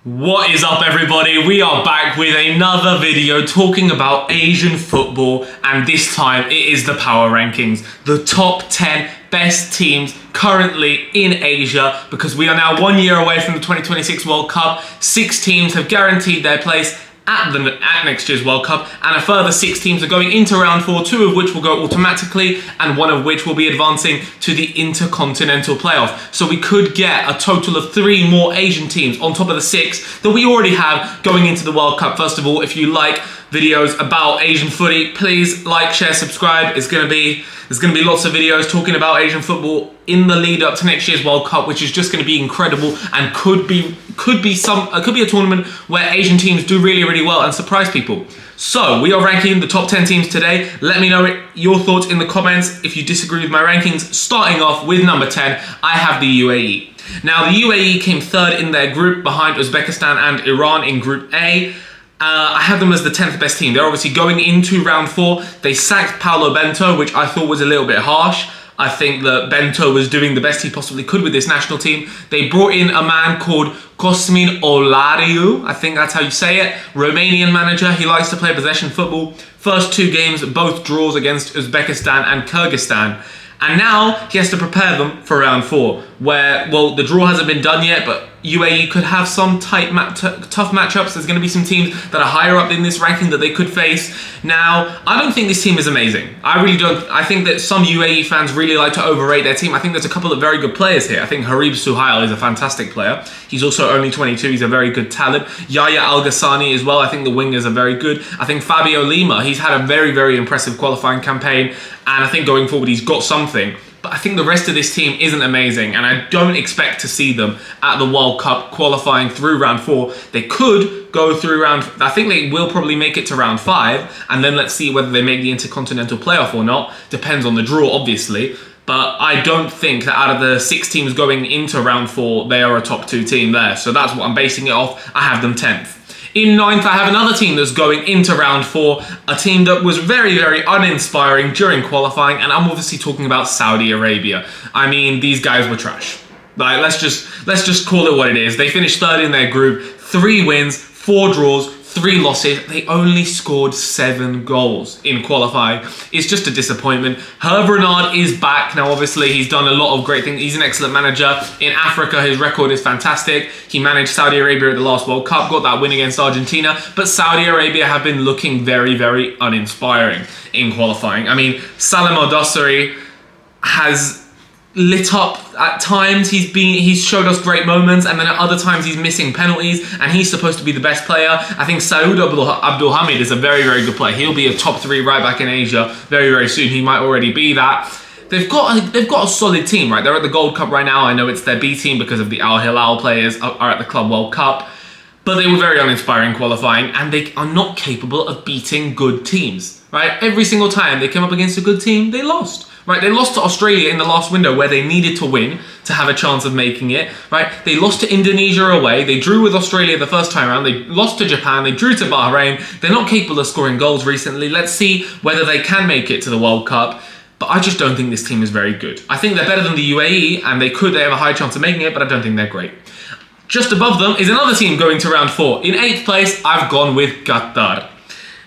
What is up, everybody? We are back with another video talking about Asian football, and this time it is the power rankings, the top 10 best teams currently in Asia, because we are now 1 year away from the 2026 World Cup. 6 teams have guaranteed their place at next year's World Cup, and a further 6 teams are going into round 4, 2 of which will go automatically and 1 of which will be advancing to the Intercontinental Playoff. So we could get a total of 3 more Asian teams on top of the 6 that we already have going into the World Cup. First of all, if you like videos about Asian footy, please like, share, subscribe. There's gonna be lots of videos talking about Asian football in the lead up to next year's World Cup, which is just going to be incredible and could be a tournament where Asian teams do really well and surprise people. So we are ranking the top 10 teams today. Let me know your thoughts in the comments if you disagree with my rankings. Starting off with number 10, I have the UAE. Now the UAE came third in their group behind Uzbekistan and Iran in Group A. I have them as the 10th best team. They're obviously going into round 4. They sacked Paulo Bento, which I thought was a little bit harsh. I think that Bento was doing the best he possibly could with this national team. They brought in a man called Cosmin Olariu. I think that's how you say it. Romanian manager. He likes to play possession football. First 2 games, both draws against Uzbekistan and Kyrgyzstan. And now he has to prepare them for round 4, where, well, the draw hasn't been done yet, but UAE could have some tough matchups. There's going to be some teams that are higher up in this ranking that they could face. Now, I don't think this team is amazing. I really don't. I think that some UAE fans really like to overrate their team. I think there's a couple of very good players here. I think Harib Suhail is a fantastic player. He's also only 22. He's a very good talent. Yahya Al Ghassani as well. I think the wingers are very good. I think Fabio Lima, he's had a very impressive qualifying campaign. And I think going forward, he's got something. But I think the rest of this team isn't amazing, and I don't expect to see them at the World Cup qualifying through round 4. They could go through I think they will probably make it to round 5, and then let's see whether they make the Intercontinental Playoff or not. Depends on the draw, obviously. But I don't think that out of the 6 teams going into round 4, they are a top 2 team there. So that's what I'm basing it off. I have them 10th. In 9th, I have another team that's going into round 4, a team that was very uninspiring during qualifying, and I'm obviously talking about Saudi Arabia. I mean, these guys were trash. Like, let's just call it what it is. They finished 3rd in their group, 3 wins, 4 draws, 3 losses. They only scored 7 goals in qualifying. It's just a disappointment. Herb Renard is back. Now, obviously, he's done a lot of great things. He's an excellent manager. In Africa, his record is fantastic. He managed Saudi Arabia at the last World Cup, got that win against Argentina. But Saudi Arabia have been looking very uninspiring in qualifying. I mean, Salem Al-Dossari has lit up at times. He's showed us great moments, and then at other times he's missing penalties, and he's supposed to be the best player. I think Saud Abdul Hamid is a very good player. He'll be a top 3 right back in Asia very soon. He might already be that. They've got a solid team, right? They're at the Gold Cup right now. I know it's their B team because of the Al Hilal players are at the Club World Cup, but they were very uninspiring qualifying, and they are not capable of beating good teams, right? Every single time they came up against a good team, they lost. Right, they lost to Australia in the last window where they needed to win to have a chance of making it. Right, they lost to Indonesia away. They drew with Australia the first time around. They lost to Japan. They drew to Bahrain. They're not capable of scoring goals recently. Let's see whether they can make it to the World Cup. But I just don't think this team is very good. I think they're better than the UAE, and they have a high chance of making it, but I don't think they're great. Just above them is another team going to round 4. In 8th place, I've gone with Qatar.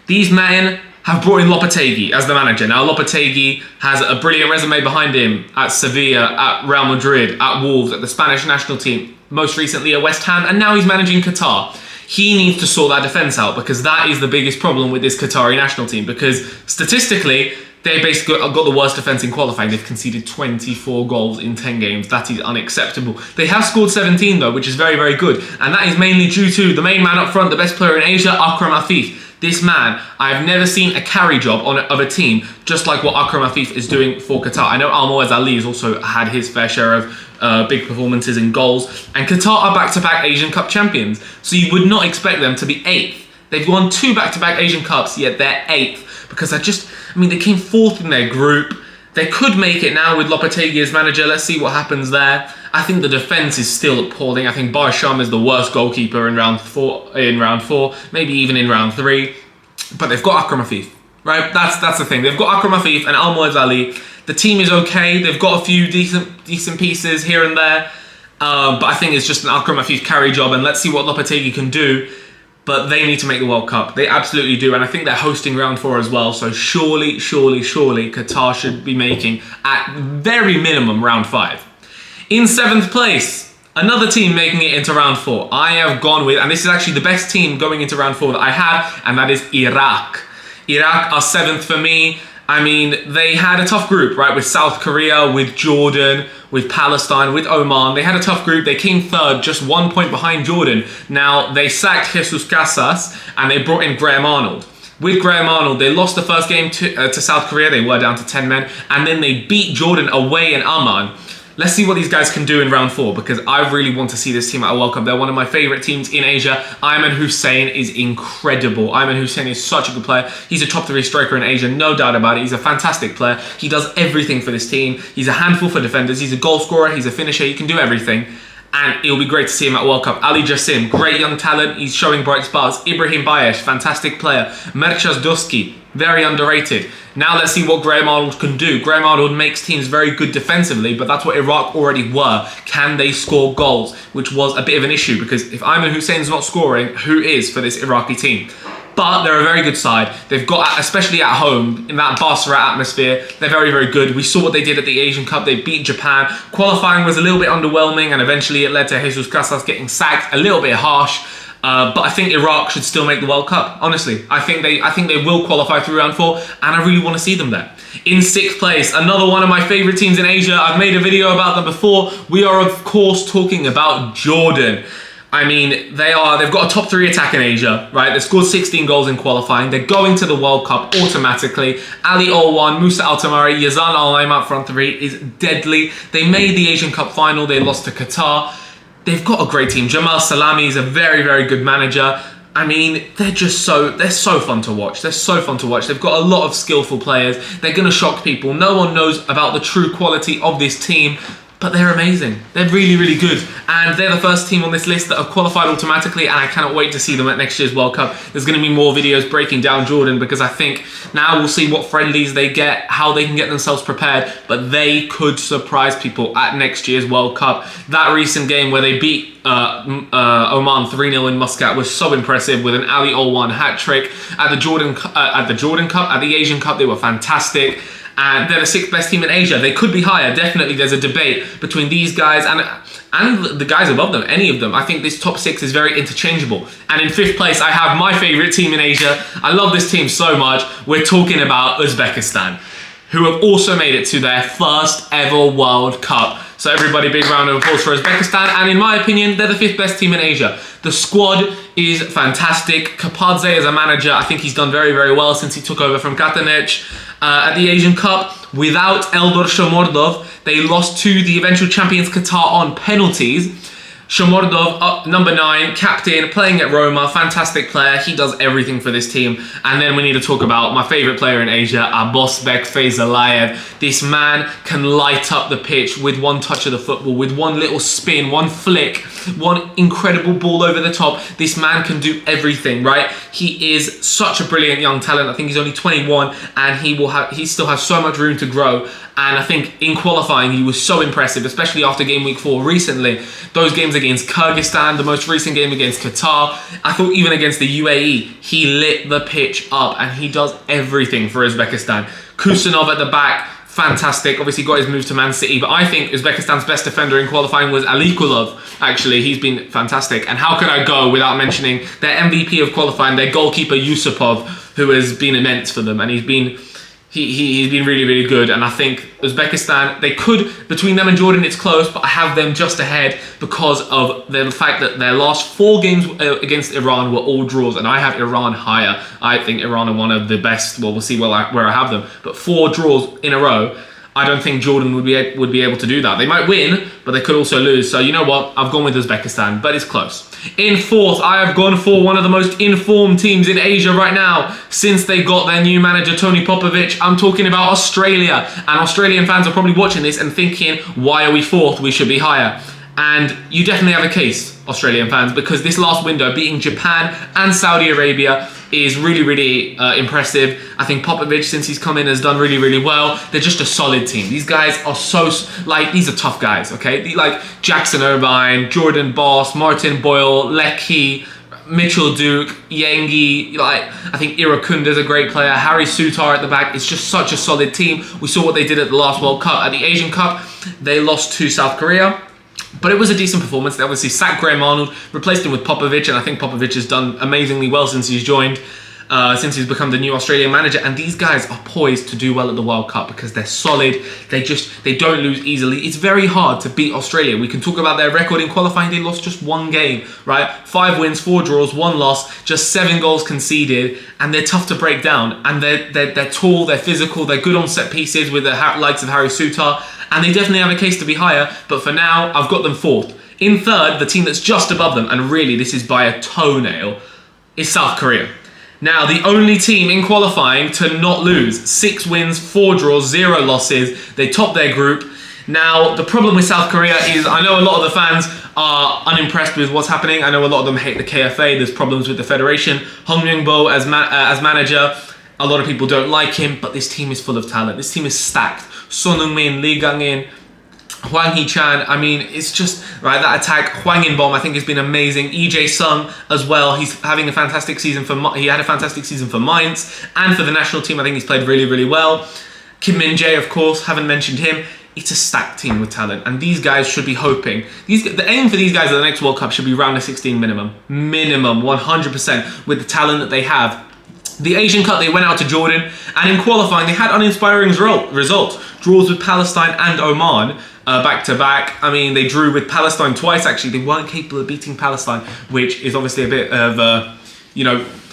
These men have brought in Lopetegui as the manager. Now, Lopetegui has a brilliant resume behind him at Sevilla, at Real Madrid, at Wolves, at the Spanish national team, most recently at West Ham, and now he's managing Qatar. He needs to sort that defence out, because that is the biggest problem with this Qatari national team, because statistically, they basically got the worst defence in qualifying. They've conceded 24 goals in 10 games. That is unacceptable. They have scored 17, though, which is very good, and that is mainly due to the main man up front, the best player in Asia, Akram Afif. This man, I've never seen a carry job of a team just like what Akram Afif is doing for Qatar. I know Almoez Ali has also had his fair share of big performances in goals. And Qatar are back-to-back Asian Cup champions. So you would not expect them to be 8th. They've won 2 back-to-back Asian Cups, yet they're 8th. Because they came 4th in their group. They could make it now with Lopetegui as manager. Let's see what happens there. I think the defence is still appalling. I think Barsham is the worst goalkeeper in round 4, maybe even in round 3. But they've got Akram Afif, right? That's the thing. They've got Akram Afif and Almoez Ali. The team is okay. They've got a few decent pieces here and there. But I think it's just an Akram Afif carry job, and let's see what Lopetegui can do. But they need to make the World Cup. They absolutely do. And I think they're hosting round 4 as well. So surely Qatar should be making, at very minimum, round 5. In 7th place, another team making it into round 4. I have gone with, and this is actually the best team going into round 4 that I have, and that is Iraq. Iraq are 7th for me. I mean, they had a tough group, right? With South Korea, with Jordan, with Palestine, with Oman. They had a tough group. They came 3rd, just 1 point behind Jordan. Now, they sacked Jesus Casas and they brought in Graham Arnold. With Graham Arnold, they lost the first game to South Korea. They were down to 10 men. And then they beat Jordan away in Amman. Let's see what these guys can do in round 4, because I really want to see this team at a World Cup. They're one of my favourite teams in Asia. Ayman Hussein is incredible. Ayman Hussein is such a good player. He's a top 3 striker in Asia, no doubt about it. He's a fantastic player. He does everything for this team. He's a handful for defenders. He's a goal scorer. He's a finisher. He can do everything. And it'll be great to see him at World Cup. Ali Jassim, great young talent. He's showing bright sparks. Ibrahim Bayesh, fantastic player. Merchaz Doski, very underrated. Now let's see what Graham Arnold can do. Graham Arnold makes teams very good defensively, but that's what Iraq already were. Can they score goals? Which was a bit of an issue, because if Ayman Hussein's not scoring, who is for this Iraqi team? But they're a very good side. They've got, especially at home, in that Basra atmosphere, they're very, very good. We saw what they did at the Asian Cup. They beat Japan. Qualifying was a little bit underwhelming, and eventually it led to Jesus Casas getting sacked. A little bit harsh. But I think Iraq should still make the World Cup. Honestly, I think they will qualify through round 4, and I really want to see them there. In 6th place, another one of my favourite teams in Asia. I've made a video about them before. We are, of course, talking about Jordan. I mean, they've got a top 3 attack in Asia, right? They scored 16 goals in qualifying. They're going to the World Cup automatically. Ali Olwan, Musa Al-Tamari, Yazan Al-Naim up front 3 is deadly. They made the Asian Cup final. They lost to Qatar. They've got a great team. Jamal Salami is a very, very good manager. I mean, they're so fun to watch. They're so fun to watch. They've got a lot of skillful players. They're going to shock people. No one knows about the true quality of this team, but they're amazing. They're really, really good. And they're the first team on this list that have qualified automatically, and I cannot wait to see them at next year's World Cup. There's going to be more videos breaking down Jordan, because I think now we'll see what friendlies they get, how they can get themselves prepared, but they could surprise people at next year's World Cup. That recent game where they beat Oman 3-0 in Muscat was so impressive, with an Ali Olwan hat-trick. At the Jordan Cup, at the Asian Cup, they were fantastic. And they're the 6th best team in Asia. They could be higher. Definitely, there's a debate between these guys and the guys above them, any of them. I think this top 6 is very interchangeable. And in 5th place, I have my favourite team in Asia. I love this team so much. We're talking about Uzbekistan, who have also made it to their first ever World Cup. So everybody, big round of applause for Uzbekistan. And in my opinion, they're the 5th best team in Asia. The squad is fantastic. Kapadze as a manager, I think he's done very, very well since he took over from Katanec. At the Asian Cup, without Eldor Shomordov, they lost to the eventual champions Qatar on penalties. Shomordov, number 9, captain, playing at Roma, fantastic player. He does everything for this team. And then we need to talk about my favourite player in Asia, Abosbek Feyzalayev. This man can light up the pitch with one touch of the football, with one little spin, one flick, one incredible ball over the top. This man can do everything, right? He is such a brilliant young talent. I think he's only 21, and he still has so much room to grow. And I think in qualifying, he was so impressive, especially after game week 4 recently. Those games against Kyrgyzstan, the most recent game against Qatar. I thought even against the UAE, he lit the pitch up, and he does everything for Uzbekistan. Kusanov at the back, fantastic. Obviously got his move to Man City, but I think Uzbekistan's best defender in qualifying was Alikulov. Actually, he's been fantastic. And how could I go without mentioning their MVP of qualifying, their goalkeeper Yusupov, who has been immense for them, and he's been really, really good. And I think Uzbekistan, they could, between them and Jordan, it's close, but I have them just ahead because of the fact that their last 4 games against Iran were all draws, and I have Iran higher. I think Iran are one of the best. Well, we'll see where I have them. But 4 draws in a row, I don't think Jordan would be able to do that. They might win, but they could also lose. So you know what? I've gone with Uzbekistan, but it's close. In 4th, I have gone for one of the most informed teams in Asia right now since they got their new manager, Tony Popovic. I'm talking about Australia. And Australian fans are probably watching this and thinking, why are we 4th? We should be higher. And you definitely have a case, Australian fans, because this last window, beating Japan and Saudi Arabia, is really, really impressive. I think Popovic, since he's come in, has done really, really well. They're just a solid team. These guys are these are tough guys, okay? Like Jackson Irvine, Jordan Boss, Martin Boyle, Leckie, Mitchell Duke, Yengi, I think Irakunda's a great player. Harry Sutar at the back. It's just such a solid team. We saw what they did at the last World Cup. At the Asian Cup, they lost to South Korea. But it was a decent performance. They obviously sacked Graham Arnold, replaced him with Popovic, and I think Popovic has done amazingly well since he's joined, since he's become the new Australian manager. And these guys are poised to do well at the World Cup because they're solid. They don't lose easily. It's very hard to beat Australia. We can talk about their record in qualifying. They lost just one game, right? 5 wins, 4 draws, 1 loss, just 7 goals conceded, and they're tough to break down. And they're tall, they're physical, they're good on set pieces with the likes of Harry Sutar. And they definitely have a case to be higher, but for now, I've got them 4th. In 3rd, the team that's just above them, and really this is by a toenail, is South Korea. Now, the only team in qualifying to not lose. 6 wins, 4 draws, 0 losses. They top their group. Now, the problem with South Korea is, I know a lot of the fans are unimpressed with what's happening. I know a lot of them hate the KFA. There's problems with the federation. Hong Myung-bo as manager, a lot of people don't like him, but this team is full of talent. This team is stacked. Son Heung-min, Lee Gang-in, Hwang Hee-chan. I mean, it's just, right, that attack. Hwang In-bom, I think, has been amazing. EJ Sung as well. He's having a fantastic season he had a fantastic season for Mainz and for the national team. I think he's played really, really well. Kim Min-jae, of course, haven't mentioned him. It's a stacked team with talent, and these guys should be hoping. The aim for these guys at the next World Cup should be round of 16 minimum. Minimum, 100%, with the talent that they have. The Asian Cup, they went out to Jordan, and in qualifying, they had uninspiring results. Draws with Palestine and Oman, back-to-back. I mean, they drew with Palestine twice, actually. They weren't capable of beating Palestine, which is obviously a bit of,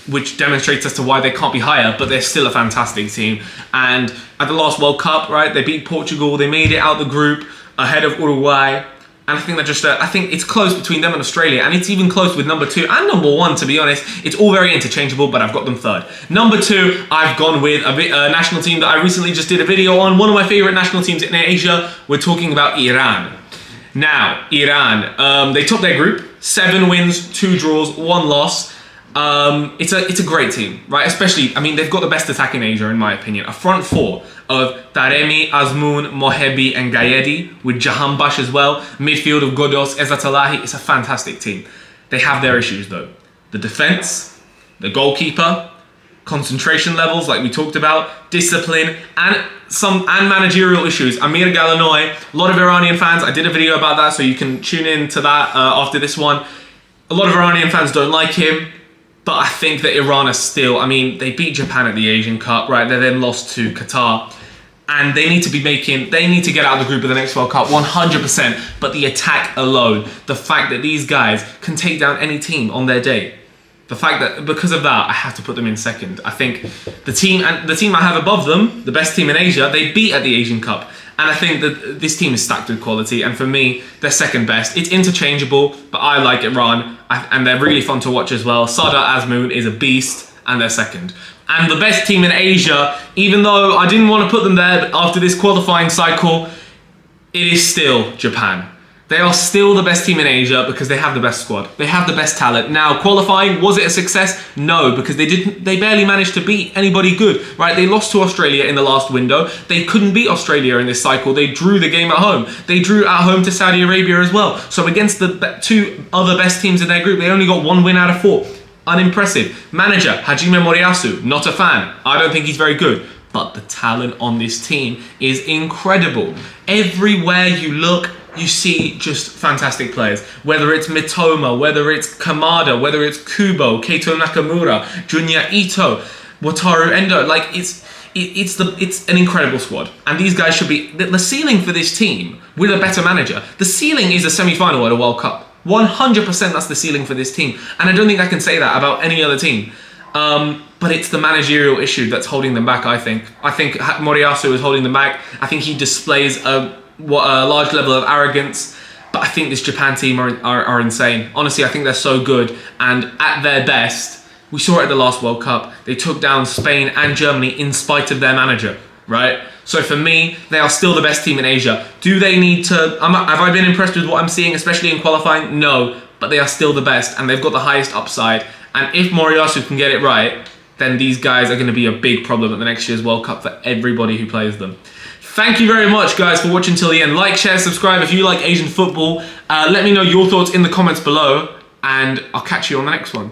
which demonstrates as to why they can't be higher, but they're still a fantastic team. And at the last World Cup, right, they beat Portugal. They made it out the group ahead of Uruguay. And I think that I think it's close between them and Australia, and it's even close with number 2 and number 1, to be honest. It's all very interchangeable, but I've got them 3rd. Number 2, I've gone with a national team that I recently just did a video on. One of my favorite national teams in Asia. We're talking about Iran. Now, Iran, they topped their group. 7 wins, 2 draws, 1 loss. It's a great team, right? Especially, I mean, they've got the best attack in Asia, in my opinion. A front 4 of Taremi, Azmoun, Mohebi, and Gayedi, with Jahanbash as well. Midfield of Godos, Ezatolahi. It's a fantastic team. They have their issues, though. The defense, the goalkeeper, concentration levels, like we talked about, discipline, and managerial issues. Amir Galanoy, a lot of Iranian fans. I did a video about that, so you can tune in to that after this one. A lot of Iranian fans don't like him. But I think that Iran is still, I mean, they beat Japan at the Asian Cup, right? They then lost to Qatar. And they need to get out of the group of the next World Cup, 100%. But the attack alone, the fact that these guys can take down any team on their day, the fact that, because of that, I have to put them in 2nd. I think the team I have above them, the best team in Asia, they beat at the Asian Cup. And I think that this team is stacked with quality. And for me, they're 2nd best. It's interchangeable, but I like Iran. And they're really fun to watch as well. Sadar Azmoun is a beast, and they're 2nd. And the best team in Asia, even though I didn't want to put them there after this qualifying cycle, it is still Japan. They are still the best team in Asia because they have the best squad. They have the best talent. Now, qualifying, was it a success? No, because they barely managed to beat anybody good, right? They lost to Australia in the last window. They couldn't beat Australia in this cycle. They drew the game at home. They drew at home to Saudi Arabia as well. So against the 2 other best teams in their group, they only got 1 win out of 4. Unimpressive. Manager, Hajime Moriyasu, not a fan. I don't think he's very good. But the talent on this team is incredible. Everywhere you look, you see just fantastic players. Whether it's Mitoma, whether it's Kamada, whether it's Kubo, Keito Nakamura, Junya Ito, Wataru Endo, like it's an incredible squad. And these guys should be the ceiling for this team with a better manager. The ceiling is a semi-final at a World Cup. 100% that's the ceiling for this team. And I don't think I can say that about any other team. But it's the managerial issue that's holding them back, I think. I think Moriyasu is holding them back. I think he displays a large level of arrogance. But I think this Japan team are insane. Honestly, I think they're so good. And at their best, we saw it at the last World Cup. They took down Spain and Germany in spite of their manager, right? So for me, they are still the best team in Asia. Do they need to... have I been impressed with what I'm seeing, especially in qualifying? No, but they are still the best, and they've got the highest upside. And if Moriyasu can get it right, then these guys are going to be a big problem at the next year's World Cup for everybody who plays them. Thank you very much, guys, for watching till the end. Like, share, subscribe if you like Asian football. Let me know your thoughts in the comments below, and I'll catch you on the next one.